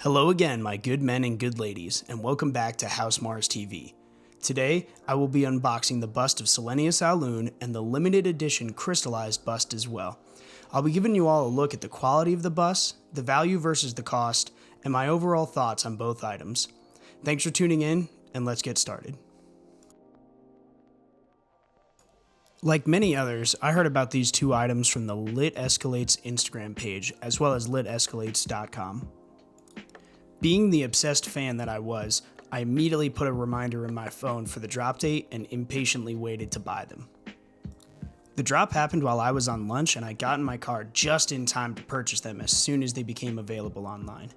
Hello again, my good men and good ladies, and welcome back to HouseMarsTV. Today, I will be unboxing the bust of Silenius Lune and the limited edition Crystallized bust as well. I'll be giving you all a look at the quality of the bust, the value versus the cost, and my overall thoughts on both items. Thanks for tuning in, and let's get started. Like many others, I heard about these two items from the Lit Escalates Instagram page, as well as litescalates.com. Being the obsessed fan that I was, I immediately put a reminder in my phone for the drop date and impatiently waited to buy them. The drop happened while I was on lunch, and I got in my car just in time to purchase them as soon as they became available online.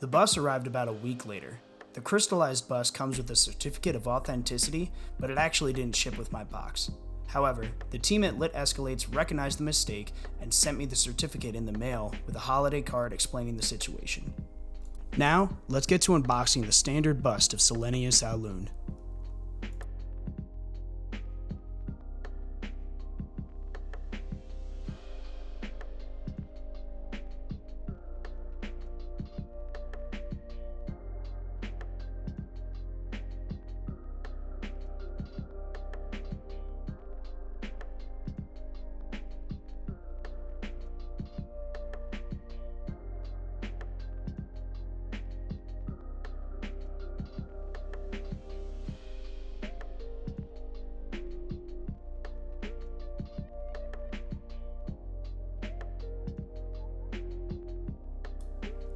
The bust arrived about a week later. The Crystallized bust comes with a certificate of authenticity, but it actually didn't ship with my box. However, the team at Lit Escalates recognized the mistake and sent me the certificate in the mail with a holiday card explaining the situation. Now, let's get to unboxing the standard bust of Silenius Lune.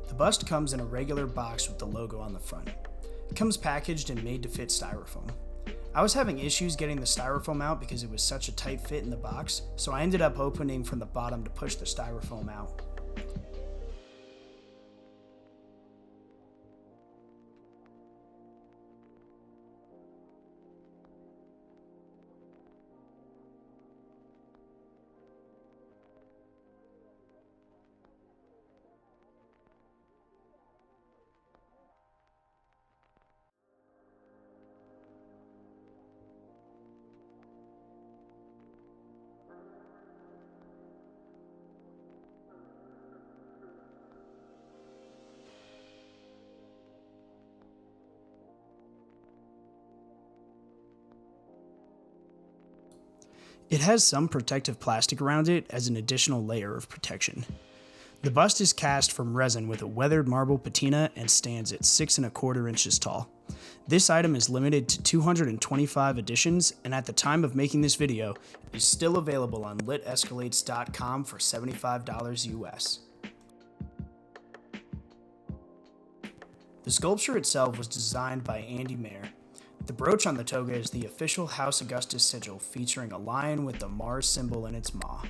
The bust comes in a regular box with the logo on the front. It comes packaged and made to fit styrofoam. I was having issues getting the styrofoam out because it was such a tight fit in the box, so I ended up opening from the bottom to push the styrofoam out. It has some protective plastic around it as an additional layer of protection. The bust is cast from resin with a weathered marble patina and stands at 6 1/4 inches tall. This item is limited to 225 editions, and at the time of making this video, is still available on litescalates.com for $75 US. The sculpture itself was designed by Andy Mayer. The brooch on the toga is the official House Augustus sigil featuring a lion with the Mars symbol in its maw.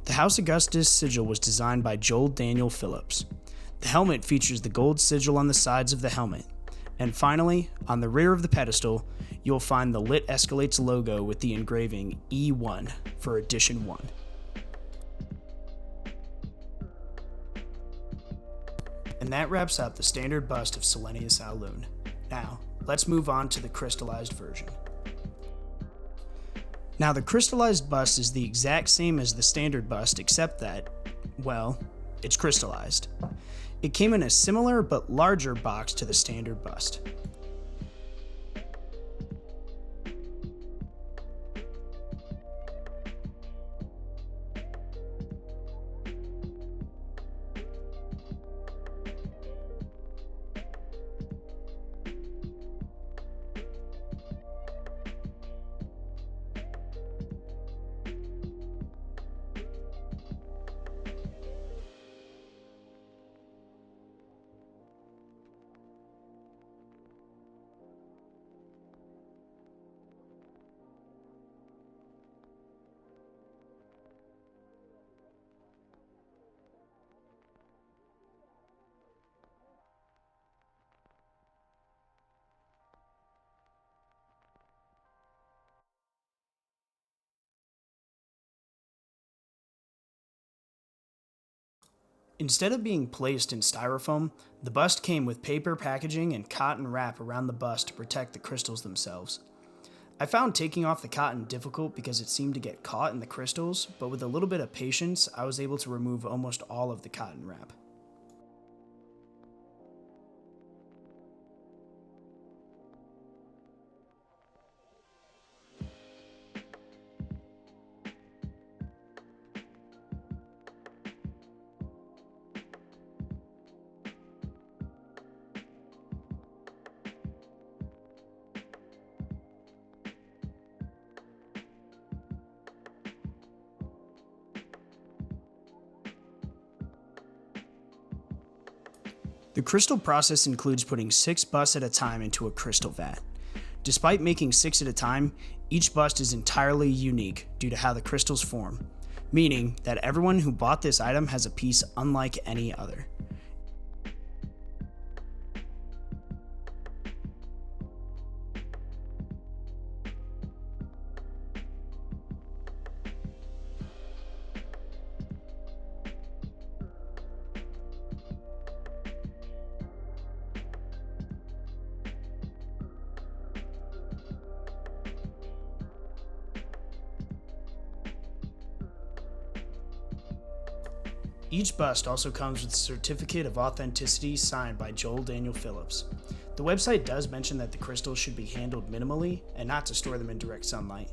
The House Augustus sigil was designed by Joel Daniel Phillips. The helmet features the gold sigil on the sides of the helmet. And finally, on the rear of the pedestal, you'll find the Lit Escalates logo with the engraving E1 for Edition 1. And that wraps up the standard bust of Silenius Lune. Now, let's move on to the crystallized version. Now, the crystallized bust is the exact same as the standard bust, except that, well, it's crystallized. It came in a similar but larger box to the standard bust. Instead of being placed in styrofoam, the bust came with paper packaging and cotton wrap around the bust to protect the crystals themselves. I found taking off the cotton difficult because it seemed to get caught in the crystals, but with a little bit of patience, I was able to remove almost all of the cotton wrap. The crystal process includes putting 6 busts at a time into a crystal vat. Despite making 6 at a time, each bust is entirely unique due to how the crystals form, meaning that everyone who bought this item has a piece unlike any other. Each bust also comes with a certificate of authenticity signed by Joel Daniel Phillips. The website does mention that the crystals should be handled minimally and not to store them in direct sunlight.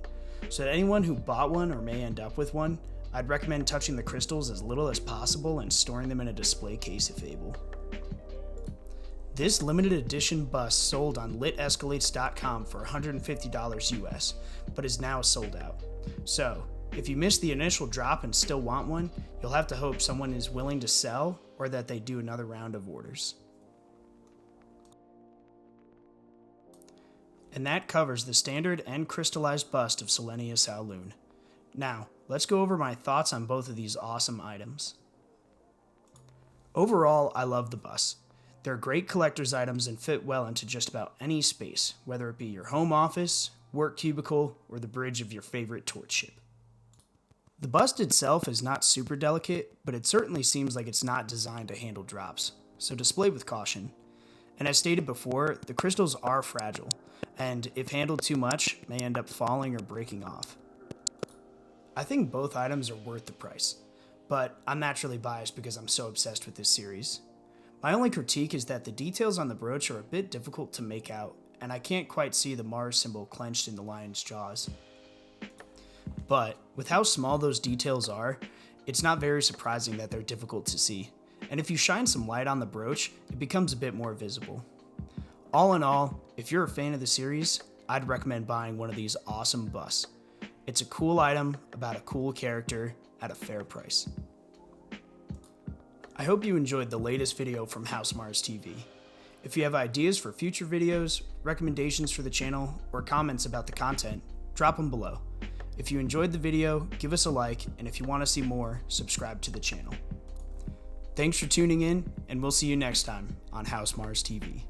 So that anyone who bought one or may end up with one, I'd recommend touching the crystals as little as possible and storing them in a display case if able. This limited edition bust sold on litescalates.com for $150 US, but is now sold out. So, if you missed the initial drop and still want one, you'll have to hope someone is willing to sell or that they do another round of orders. And that covers the standard and crystallized bust of Silenius Lune. Now, let's go over my thoughts on both of these awesome items. Overall, I love the busts. They're great collector's items and fit well into just about any space, whether it be your home office, work cubicle, or the bridge of your favorite torch ship. The bust itself is not super delicate, but it certainly seems like it's not designed to handle drops, so display with caution. And as stated before, the crystals are fragile, and if handled too much, may end up falling or breaking off. I think both items are worth the price, but I'm naturally biased because I'm so obsessed with this series. My only critique is that the details on the brooch are a bit difficult to make out, and I can't quite see the Mars symbol clenched in the lion's jaws. But with how small those details are, it's not very surprising that they're difficult to see, and if you shine some light on the brooch, it becomes a bit more visible. All in all, if you're a fan of the series, I'd recommend buying one of these awesome busts. It's a cool item about a cool character at a fair price. I hope you enjoyed the latest video from HouseMarsTV. If you have ideas for future videos, recommendations for the channel, or comments about the content, drop them below. If you enjoyed the video, give us a like, and if you want to see more, subscribe to the channel. Thanks for tuning in, and we'll see you next time on HouseMarsTV.